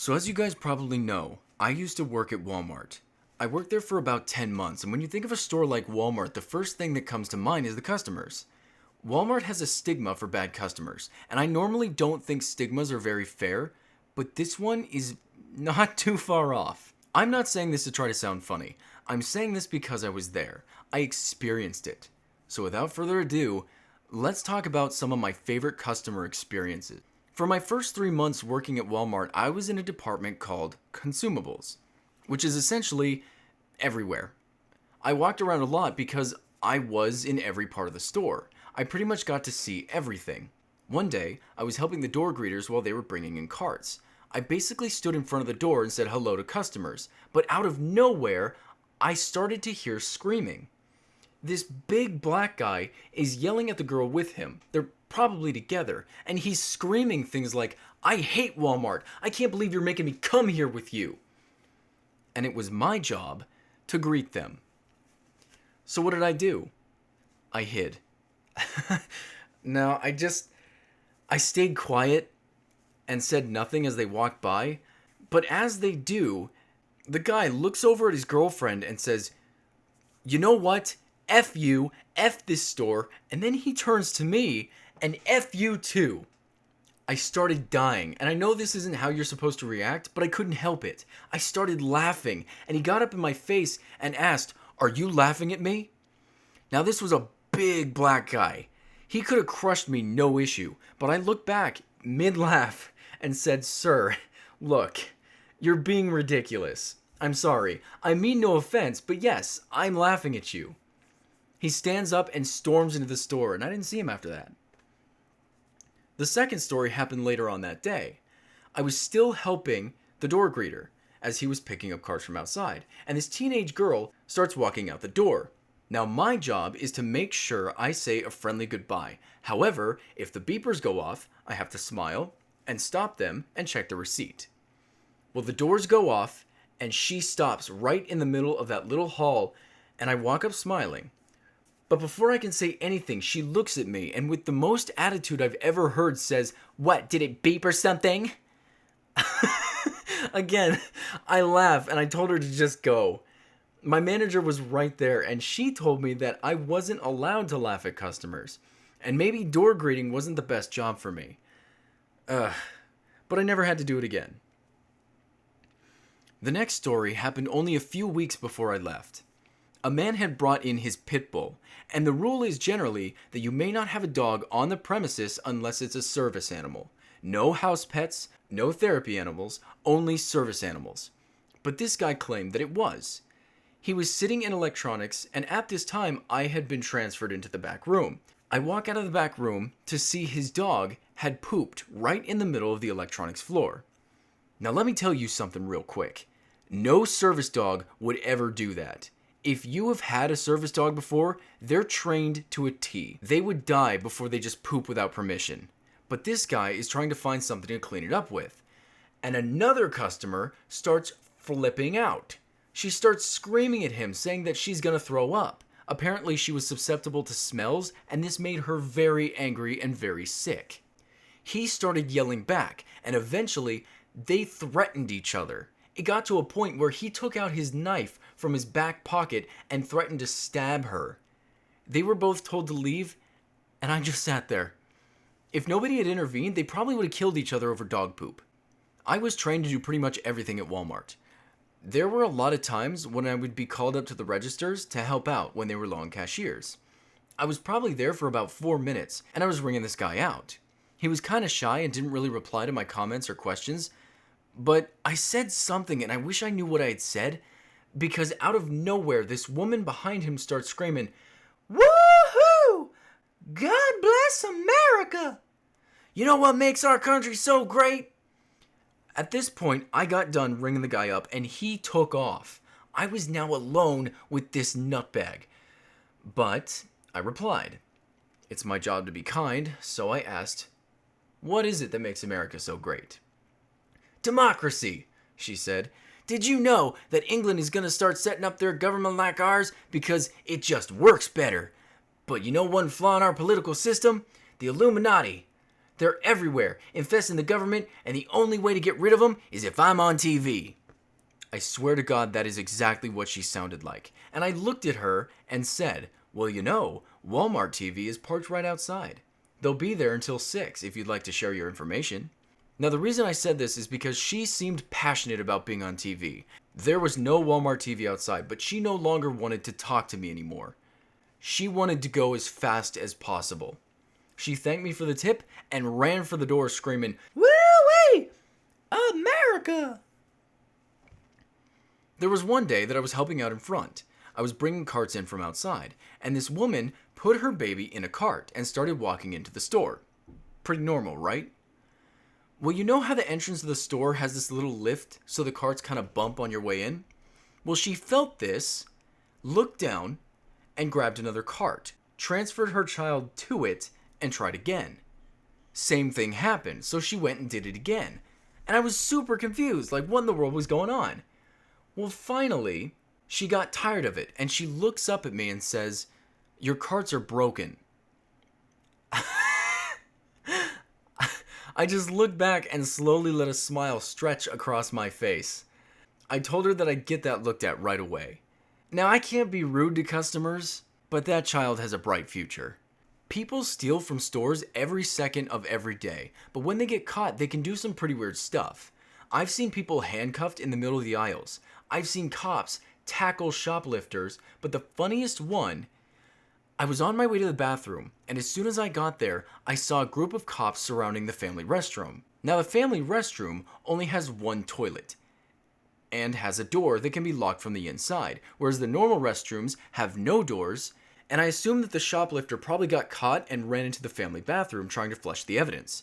So as you guys probably know, I used to work at Walmart. I worked there for about 10 months, and when you think of a store like Walmart, the first thing that comes to mind is the customers. Walmart has a stigma for bad customers, and I normally don't think stigmas are very fair, but this one is not too far off. I'm not saying this to try to sound funny. I'm saying this because I was there. I experienced it. So without further ado, let's talk about some of my favorite customer experiences. For my first 3 months working at Walmart, I was in a department called consumables, which is essentially everywhere. I walked around a lot because I was in every part of the store. I pretty much got to see everything. One day, I was helping the door greeters while they were bringing in carts. I basically stood in front of the door and said hello to customers, but out of nowhere, I started to hear screaming. This big black guy is yelling at the girl with him. They're probably together, and he's screaming things like, "I hate Walmart. I can't believe you're making me come here with you." And it was my job to greet them. So what did I do? I hid. No, I stayed quiet and said nothing as they walked by, but as they do, the guy looks over at his girlfriend and says, "You know what? F you, F this store," and then he turns to me and F you too. I started dying, and I know this isn't how you're supposed to react, but I couldn't help it. I started laughing, and he got up in my face and asked, "Are you laughing at me?" Now this was a big black guy. He could have crushed me no issue, but I looked back mid-laugh and said, "Sir, look, you're being ridiculous. I'm sorry. I mean no offense, but yes, I'm laughing at you." He stands up and storms into the store, and I didn't see him after that. The second story happened later on that day. I was still helping the door greeter as he was picking up carts from outside, and this teenage girl starts walking out the door. Now my job is to make sure I say a friendly goodbye. However, if the beepers go off, I have to smile and stop them and check the receipt. Well, the doors go off, and she stops right in the middle of that little hall, and I walk up smiling. But before I can say anything, she looks at me and with the most attitude I've ever heard says, "What, did it beep or something?" Again, I laugh and I told her to just go. My manager was right there and she told me that I wasn't allowed to laugh at customers. And maybe door greeting wasn't the best job for me. But I never had to do it again. The next story happened only a few weeks before I left. A man had brought in his pit bull, and the rule is generally that you may not have a dog on the premises unless it's a service animal. No house pets, no therapy animals, only service animals. But this guy claimed that it was. He was sitting in electronics, and at this time I had been transferred into the back room. I walk out of the back room to see his dog had pooped right in the middle of the electronics floor. Now let me tell you something real quick. No service dog would ever do that. If you have had a service dog before, they're trained to a T. They would die before they just poop without permission. But this guy is trying to find something to clean it up with. And another customer starts flipping out. She starts screaming at him, saying that she's gonna throw up. Apparently she was susceptible to smells, and this made her very angry and very sick. He started yelling back, and eventually they threatened each other. It got to a point where he took out his knife from his back pocket and threatened to stab her. They were both told to leave, and I just sat there. If nobody had intervened, they probably would have killed each other over dog poop. I was trained to do pretty much everything at Walmart. There were a lot of times when I would be called up to the registers to help out when they were long cashiers. I was probably there for about 4 minutes, and I was ringing this guy out. He was kind of shy and didn't really reply to my comments or questions, but I said something and I wish I knew what I had said, because out of nowhere, this woman behind him starts screaming, "Woohoo! God bless America! You know what makes our country so great?" At this point, I got done ringing the guy up and he took off. I was now alone with this nutbag. But I replied. It's my job to be kind, so I asked, "What is it that makes America so great?" "Democracy," she said. "Did you know that England is going to start setting up their government like ours because it just works better? But you know one flaw in our political system? The Illuminati. They're everywhere, infesting the government, and the only way to get rid of them is if I'm on TV. I swear to God that is exactly what she sounded like. And I looked at her and said, well, you know, Walmart TV is parked right outside. They'll be there until 6 if you'd like to share your information. Now, the reason I said this is because she seemed passionate about being on TV. There was no Walmart TV outside, but she no longer wanted to talk to me anymore. She wanted to go as fast as possible. She thanked me for the tip and ran for the door screaming, "Woo-wee! America!" There was one day that I was helping out in front. I was bringing carts in from outside, and this woman put her baby in a cart and started walking into the store. Pretty normal, right? Well, you know how the entrance of the store has this little lift so the carts kind of bump on your way in? Well, she felt this, looked down, and grabbed another cart, transferred her child to it, and tried again. Same thing happened, so she went and did it again. And I was super confused, like what in the world was going on? Well, finally, she got tired of it, and she looks up at me and says, "Your carts are broken." I just looked back and slowly let a smile stretch across my face. I told her that I'd get that looked at right away. Now, I can't be rude to customers, but that child has a bright future. People steal from stores every second of every day, but when they get caught, they can do some pretty weird stuff. I've seen people handcuffed in the middle of the aisles. I've seen cops tackle shoplifters, but the funniest one, I was on my way to the bathroom, and as soon as I got there, I saw a group of cops surrounding the family restroom. Now, the family restroom only has one toilet and has a door that can be locked from the inside, whereas the normal restrooms have no doors, and I assume that the shoplifter probably got caught and ran into the family bathroom trying to flush the evidence.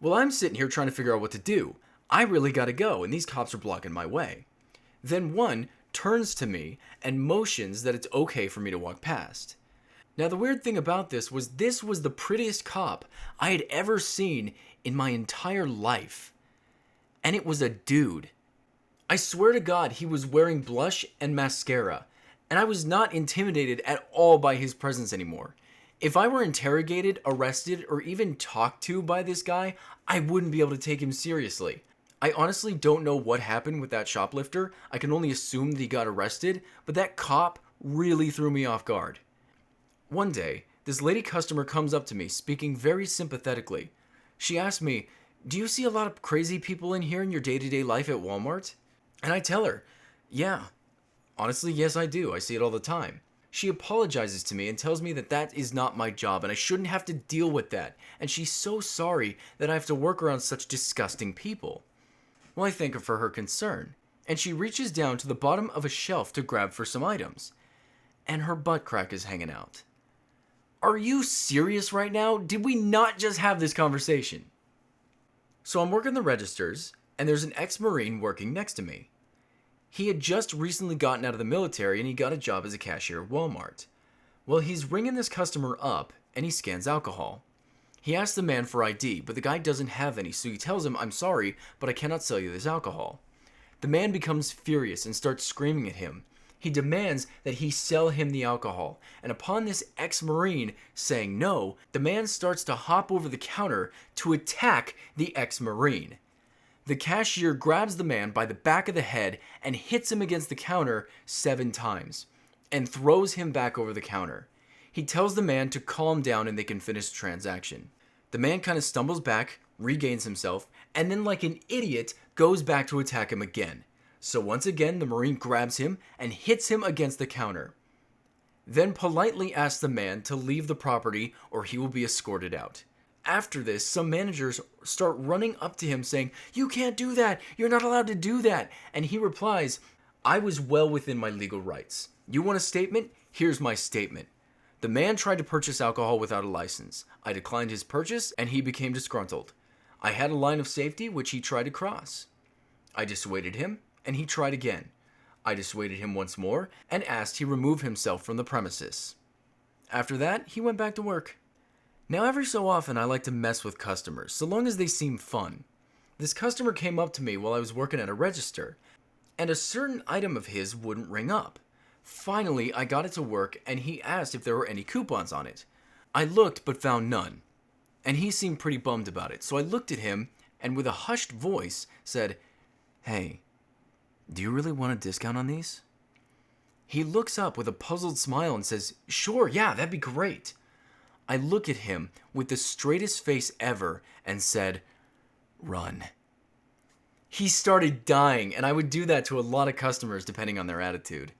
Well, I'm sitting here trying to figure out what to do. I really gotta go, and these cops are blocking my way. Then one turns to me and motions that it's okay for me to walk past. Now, the weird thing about this was the prettiest cop I had ever seen in my entire life. And it was a dude. I swear to God, he was wearing blush and mascara, and I was not intimidated at all by his presence anymore. If I were interrogated, arrested, or even talked to by this guy, I wouldn't be able to take him seriously. I honestly don't know what happened with that shoplifter. I can only assume that he got arrested, but that cop really threw me off guard. One day, this lady customer comes up to me, speaking very sympathetically. She asked me, "Do you see a lot of crazy people in here in your day-to-day life at Walmart?" And I tell her, "Yeah. Honestly, yes, I do. I see it all the time." She apologizes to me and tells me that that is not my job and I shouldn't have to deal with that. And she's so sorry that I have to work around such disgusting people. Well, I thank her for her concern. And she reaches down to the bottom of a shelf to grab for some items. And her butt crack is hanging out. Are you serious right now? Did we not just have this conversation? So I'm working the registers, and there's an ex-Marine working next to me. He had just recently gotten out of the military, and he got a job as a cashier at Walmart. Well, he's ringing this customer up, and he scans alcohol. He asks the man for ID, but the guy doesn't have any, so he tells him, "I'm sorry, but I cannot sell you this alcohol." The man becomes furious and starts screaming at him. He demands that he sell him the alcohol, and upon this ex-Marine saying no, the man starts to hop over the counter to attack the ex-Marine. The cashier grabs the man by the back of the head and hits him against the counter 7 times, and throws him back over the counter. He tells the man to calm down and they can finish the transaction. The man kind of stumbles back, regains himself, and then like an idiot goes back to attack him again. So once again, the Marine grabs him and hits him against the counter. Then politely asks the man to leave the property or he will be escorted out. After this, some managers start running up to him saying, "You can't do that. You're not allowed to do that." And he replies, "I was well within my legal rights. You want a statement? Here's my statement. The man tried to purchase alcohol without a license. I declined his purchase and he became disgruntled. I had a line of safety which he tried to cross. I dissuaded him and he tried again. I dissuaded him once more and asked he remove himself from the premises. After that, he went back to work." Now, every so often, I like to mess with customers, so long as they seem fun. This customer came up to me while I was working at a register, and a certain item of his wouldn't ring up. Finally, I got it to work, and he asked if there were any coupons on it. I looked, but found none. and he seemed pretty bummed about it. So I looked at him and with a hushed voice said, "Hey, do you really want a discount on these?" He looks up with a puzzled smile and says, "Sure, yeah, that'd be great." I look at him with the straightest face ever and said, "Run." He started dying, and I would do that to a lot of customers depending on their attitude.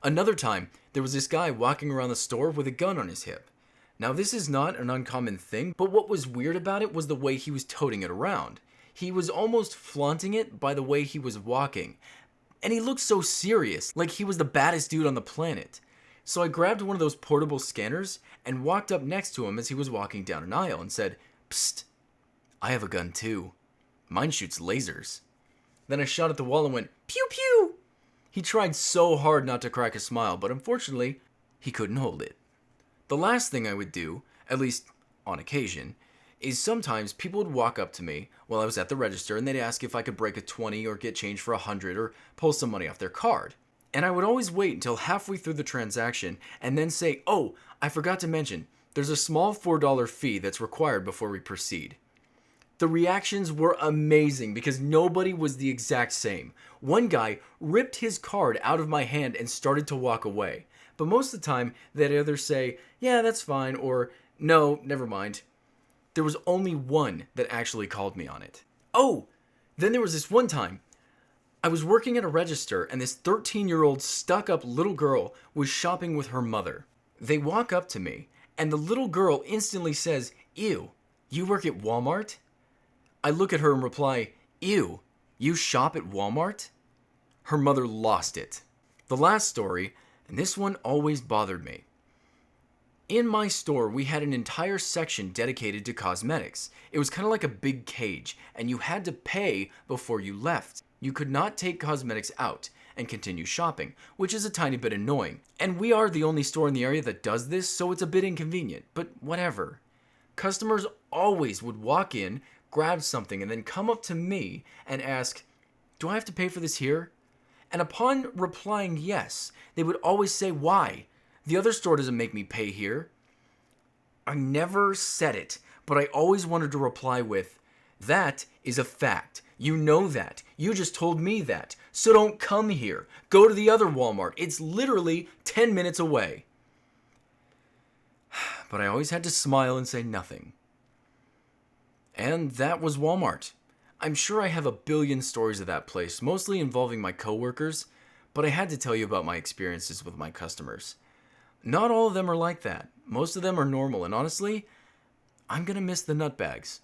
Another time, there was this guy walking around the store with a gun on his hip. Now, this is not an uncommon thing, but what was weird about it was the way he was toting it around. He was almost flaunting it by the way he was walking. And he looked so serious, like he was the baddest dude on the planet. So I grabbed one of those portable scanners and walked up next to him as he was walking down an aisle and said, "Psst, I have a gun too. Mine shoots lasers." Then I shot at the wall and went, "Pew pew!" He tried so hard not to crack a smile, but unfortunately, he couldn't hold it. The last thing I would do, at least on occasion, is sometimes people would walk up to me while I was at the register and they'd ask if I could break a 20 or get change for 100 or pull some money off their card. And I would always wait until halfway through the transaction and then say, "Oh, I forgot to mention, there's a small $4 fee that's required before we proceed." The reactions were amazing because nobody was the exact same. One guy ripped his card out of my hand and started to walk away. But most of the time, they'd either say, "Yeah, that's fine," or "No, never mind." There was only one that actually called me on it. Oh, then there was this one time. I was working at a register and this 13-year-old stuck-up little girl was shopping with her mother. They walk up to me and the little girl instantly says, "Ew, you work at Walmart?" I look at her and reply, "Ew, you shop at Walmart?" Her mother lost it. The last story, and this one always bothered me. In my store, we had an entire section dedicated to cosmetics. It was kind of like a big cage, and you had to pay before you left. You could not take cosmetics out and continue shopping, which is a tiny bit annoying. And we are the only store in the area that does this, so it's a bit inconvenient, but whatever. Customers always would walk in, grab something, and then come up to me and ask, "Do I have to pay for this here?" And upon replying yes, they would always say, "Why? The other store doesn't make me pay here." I never said it, but I always wanted to reply with, "That is a fact. You know that. You just told me that. So don't come here. Go to the other Walmart. It's literally 10 minutes away." But I always had to smile and say nothing. And that was Walmart. I'm sure I have a billion stories of that place, mostly involving my coworkers, but I had to tell you about my experiences with my customers. Not all of them are like that. Most of them are normal, and honestly, I'm gonna miss the nutbags.